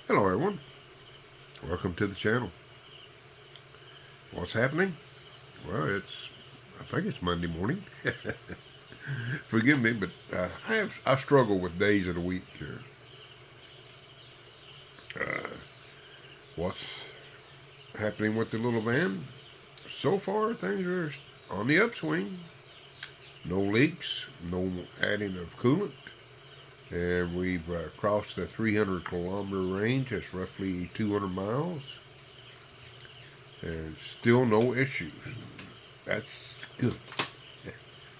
Hello everyone, welcome to the channel. What's happening? Well, I think it's Monday morning. Forgive me, but I struggle with days of the week here. Uh, what's happening with the little van? So far, things are on the upswing. No leaks, no adding of coolant, and we've crossed the 300-kilometer range. That's roughly 200 miles, and still no issues. That's good.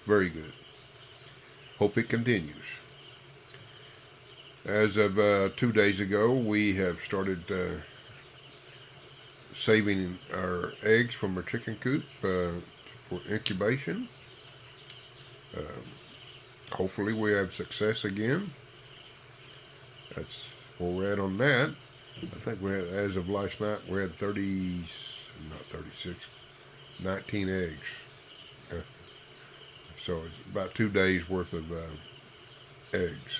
Very good. Hope it continues. As of 2 days ago, we have started saving our eggs from our chicken coop for incubation. Hopefully we have success again. That's where we're at on that. I think as of last night, we had 19 eggs. So it's about 2 days worth of eggs.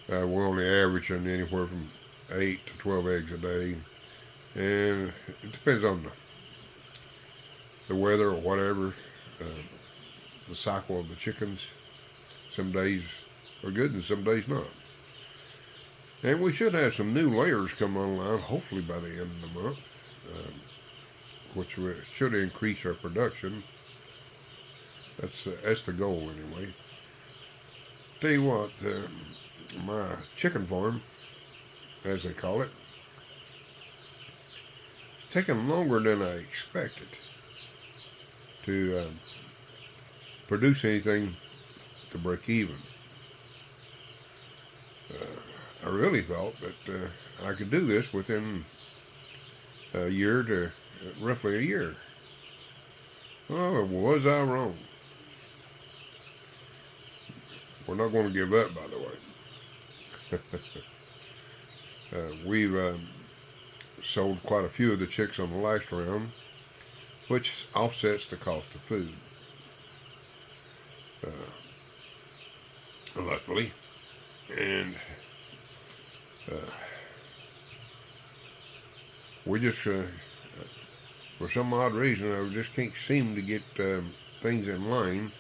We're only averaging anywhere from 8 to 12 eggs a day. And it depends on the weather or whatever, the cycle of the chickens. Some days are good and some days not. And we should have some new layers come online, hopefully by the end of the month, which should increase our production. That's the goal anyway. Tell you what, my chicken farm, as they call it, it's taken longer than I expected to produce anything to break even. I really thought that I could do this within a year to roughly a year. Oh, was I wrong? We're not going to give up, by the way. We've sold quite a few of the chicks on the last round, which offsets the cost of food. Luckily. And we just, for some odd reason, I just can't seem to get things in line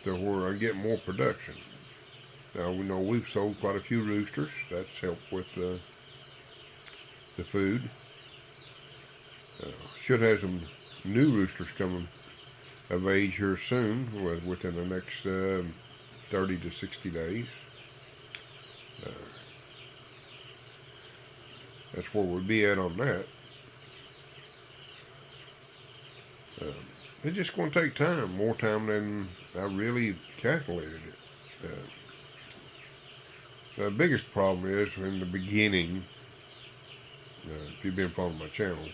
to where I get more production. Now, we know we've sold quite a few roosters. That's helped with the food. Should have some new roosters coming of age here soon, within the next 30 to 60 days. That's where we'll be at on that. It's just going to take time, more time than I really calculated it. The biggest problem is in the beginning, if you've been following my channel,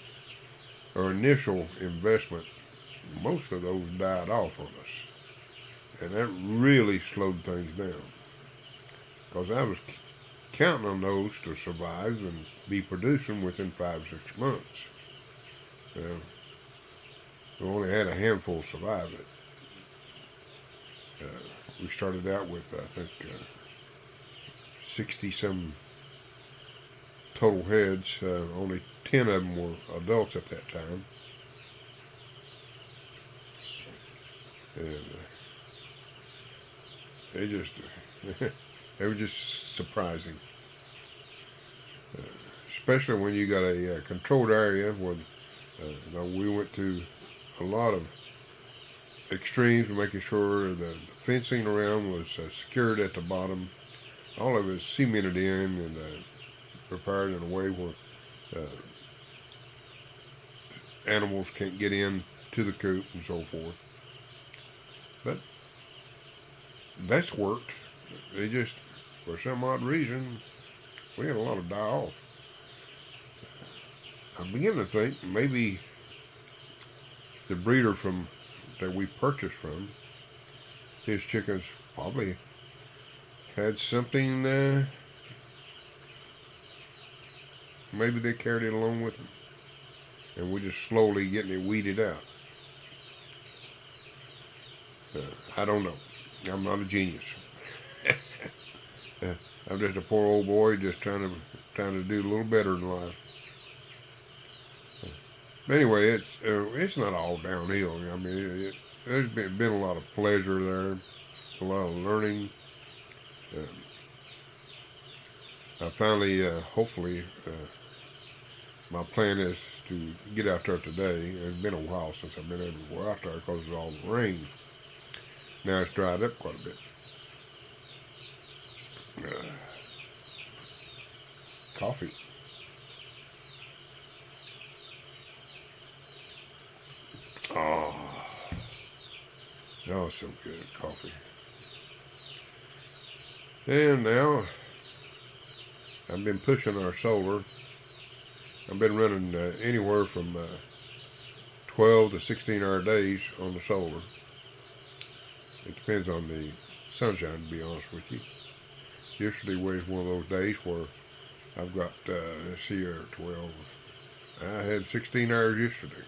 our initial investment, most of those died off on us. And that really slowed things down. Because I was counting on those to survive and be producing within 5-6 months. We only had a handful survive it. We started out with, I think, 60-some total heads. Only 10 of them were adults at that time. And they were just surprising. Especially when you got a controlled area where we went to a lot of extremes, making sure the fencing around was secured at the bottom. All of it is cemented in and prepared in a way where animals can't get in to the coop and so forth. But that's worked. They just, for some odd reason, we had a lot of die off. I begin to think maybe the breeder that we purchased from, his chickens probably had something, maybe they carried it along with them, and we're just slowly getting it weeded out. I don't know. I'm not a genius. I'm just a poor old boy just trying to do a little better in life. But anyway, it's not all downhill. I mean, there's been a lot of pleasure there, a lot of learning. Uh, I finally, hopefully, my plan is to get out there today. It's been a while since I've been able to go out there because of all the rain. Now it's dried up quite a bit. Coffee. Oh, that was some good coffee. And now I've been pushing our solar. I've been running anywhere from 12 to 16-hour days on the solar. It depends on the sunshine, to be honest with you. Yesterday was one of those days where I've got, let's see here, 12. I had 16 hours yesterday.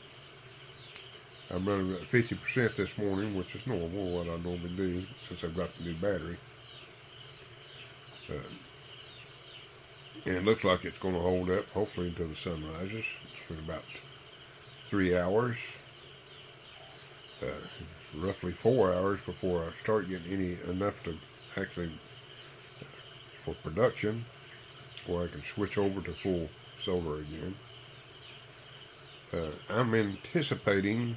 I'm running at 50% this morning, which is normal, what I normally do since I've got the new battery. And it looks like it's going to hold up, hopefully, until the sun rises. It's been about 3 hours, roughly 4 hours before I start getting enough to actually for production, where I can switch over to full solar again. I'm anticipating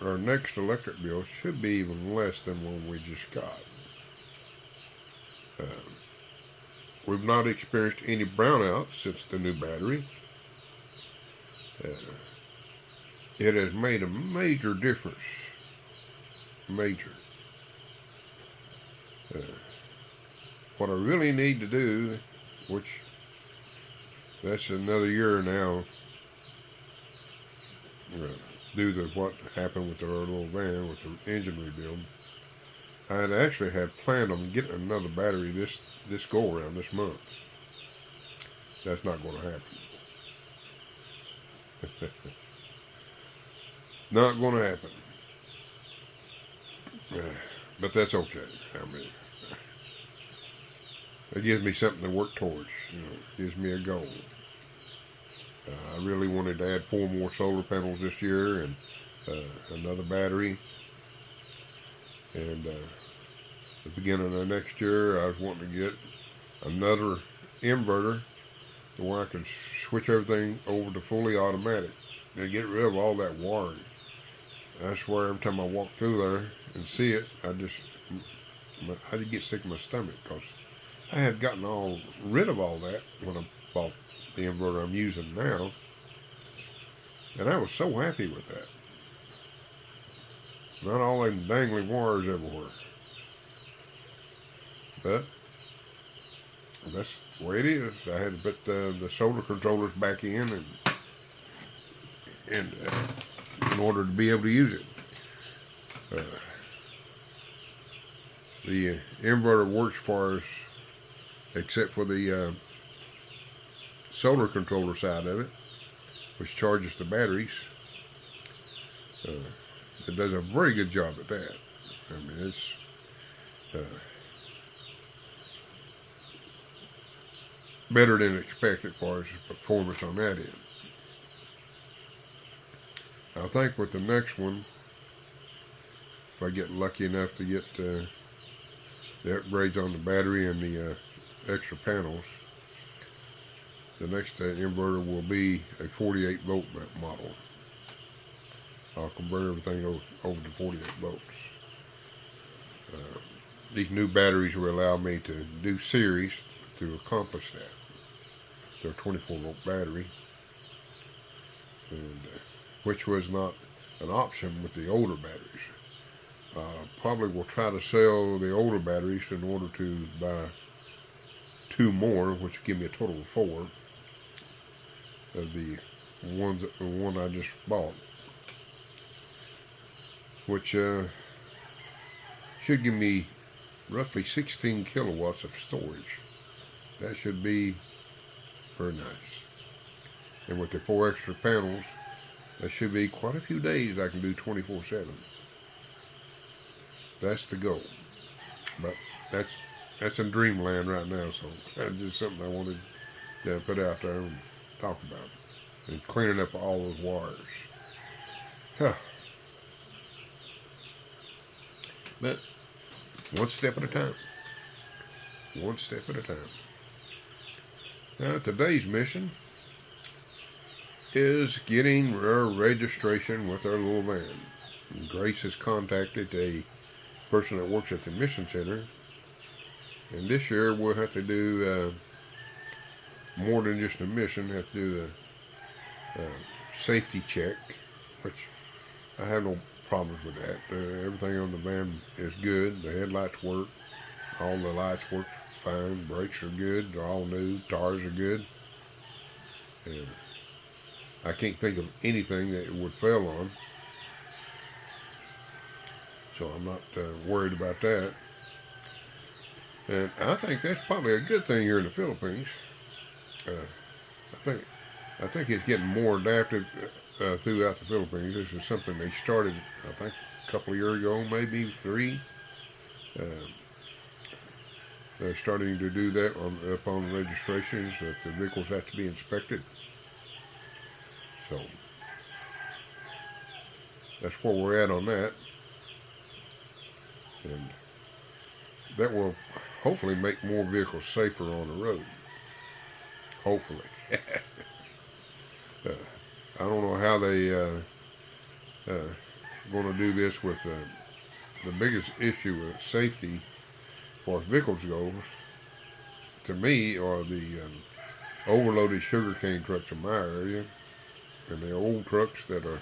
our next electric bill should be even less than one we just got. We've not experienced any brownouts since the new battery. It has made a major difference. Major. What I really need to do, which that's another year now, due to what happened with our little van with the engine rebuild, I had actually had planned on getting another battery this go around this month. That's not going to happen. Not going to happen. But that's okay. I mean, it gives me something to work towards. It gives me a goal. I really wanted to add 4 more solar panels this year and another battery. And the beginning of next year, I was wanting to get another inverter where I can switch everything over to fully automatic and get rid of all that wiring. I swear every time I walk through there and see it, I get sick in my stomach because I had gotten rid of all that when I bought the inverter I'm using now, and I was so happy with that. Not all them dangling wires everywhere. But that's the way it is. I had to put the solar controllers back in in order to be able to use it. The inverter works for us, except for the solar controller side of it, which charges the batteries. It does a very good job at that. I mean, it's better than expected as far as performance on that end. I think with the next one, if I get lucky enough to get the upgrades on the battery and the extra panels, the next inverter will be a 48 volt model. I'll convert everything over to 48 volts. These new batteries will allow me to do series to accomplish that. They're a 24 volt battery, and which was not an option with the older batteries. Probably will try to sell the older batteries in order to buy 2 more, which will give me a total of 4 of the one I just bought, which should give me roughly 16 kilowatts of storage. That should be very nice. And with the 4 extra panels, that should be quite a few days I can do 24/7. That's the goal. But that's that's in dreamland right now. So that's just something I wanted to put out there and talk about. And cleaning up all those wires. Huh. But one step at a time. One step at a time. Now, today's mission is getting our registration with our little van. And Grace has contacted a person that works at the mission center, and this year we'll have to do more than just a mission. Have to do a safety check, which I have no problems with that. Everything on the van is good. The headlights work. All the lights work fine. Brakes are good. They're all new. Tires are good. And I can't think of anything that it would fail on. So I'm not worried about that. And I think that's probably a good thing here in the Philippines. I think it's getting more adapted throughout the Philippines. This is something they started, I think, a couple of years ago, maybe 3. They're starting to do that upon registrations, that the vehicles have to be inspected. So that's where we're at on that. And that will hopefully make more vehicles safer on the road. Hopefully. I don't know how they going to do this with the biggest issue with safety as far as vehicles goes. To me, are the overloaded sugarcane trucks in my area, and the old trucks that are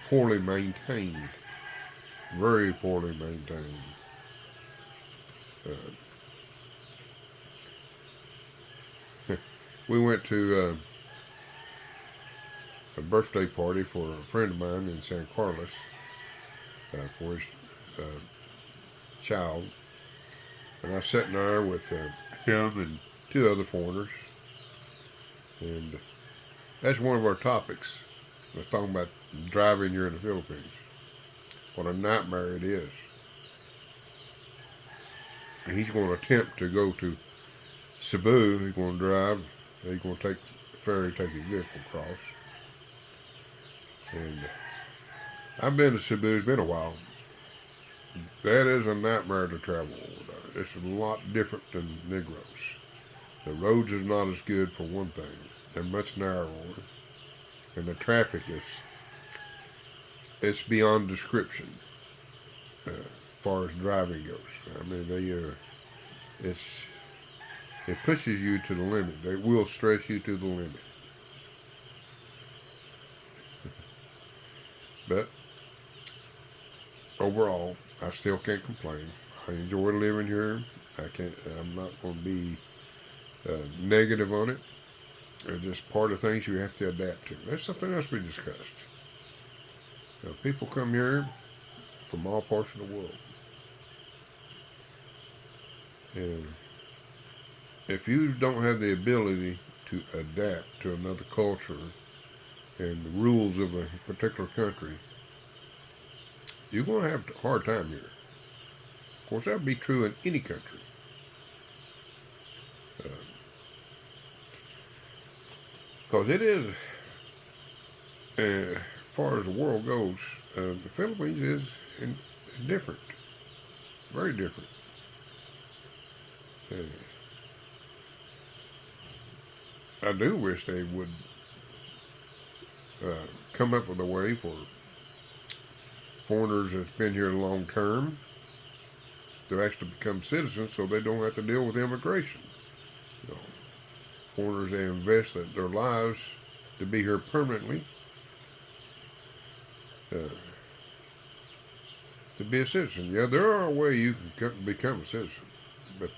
poorly maintained, very poorly maintained. We went to a birthday party for a friend of mine in San Carlos for his child, and I was sitting there with him and 2 other foreigners, and that's one of our topics. I was talking about driving here in the Philippines. What a nightmare it is. And he's going to attempt to go to Cebu. He's going to drive. He's going to take the ferry, take his vehicle across. And I've been to Cebu. It's been a while. That is a nightmare to travel over there. It's a lot different than Negros. The roads are not as good, for one thing. They're much narrower. And the traffic it's beyond description as far as driving goes. I mean, it pushes you to the limit. They will stress you to the limit. But overall, I still can't complain. I enjoy living here. I'm not going to be negative on it. They're just part of things you have to adapt to. That's something else we discussed. People come here from all parts of the world. And if you don't have the ability to adapt to another culture and the rules of a particular country, you're going to have a hard time here. Of course, that would be true in any country. Because it is, as far as the world goes, the Philippines is different. Very different. I do wish they would come up with a way for foreigners that's been here long term to actually become citizens, so they don't have to deal with immigration. You know, foreigners, they invest their lives to be here permanently, to be a citizen. Yeah, there are ways you can become a citizen, but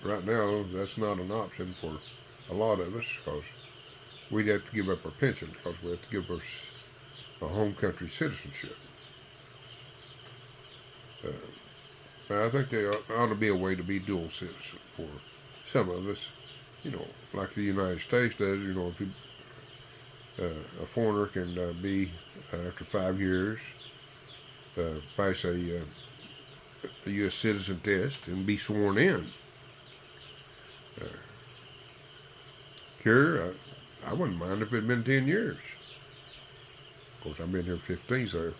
right now that's not an option for a lot of us, because we'd have to give up our pension, because we have to give us a home country citizenship. But I think there ought to be a way to be dual citizen for some of us, like the United States does. If you, a foreigner can be, after 5 years, pass a U.S. citizen test and be sworn in. Cure, I wouldn't mind if it had been 10 years. Of course, I've been here 15, so.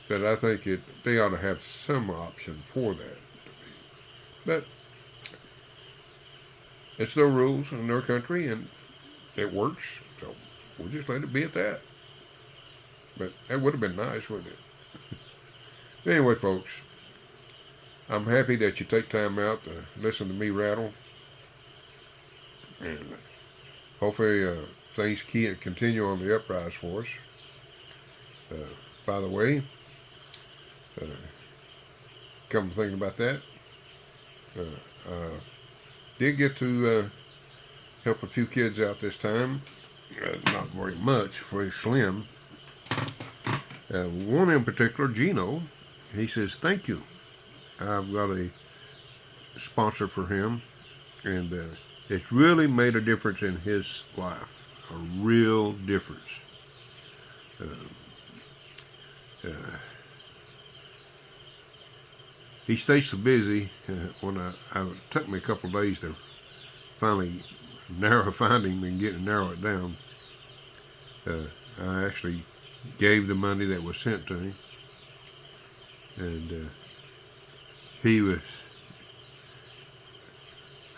But I think they ought to have some option for that. But it's their rules in their country, and it works, so we'll just let it be at that. But that would have been nice, wouldn't it? Anyway, folks, I'm happy that you take time out to listen to me rattle. And hopefully things continue on the uprise for us. By the way, come thinking about that, did get to help a few kids out this time. Not very much, very slim. One in particular, Gino, he says, thank you. I've got a sponsor for him, and it's really made a difference in his life, a real difference. He stays so busy. When it took me a couple of days to finally find him and narrow it down. I actually gave the money that was sent to him, and he was.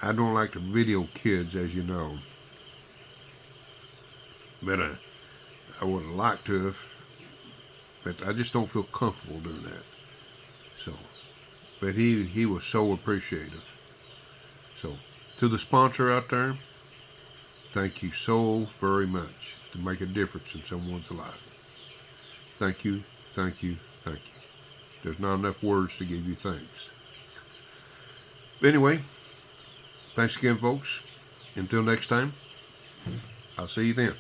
I don't like to video kids, as you know, but I would have liked to have, but I just don't feel comfortable doing that. So, but he was so appreciative. So, to the sponsor out there, thank you so very much to make a difference in someone's life. Thank you, thank you, thank you. There's not enough words to give you thanks. But anyway, thanks again, folks. Until next time, I'll see you then.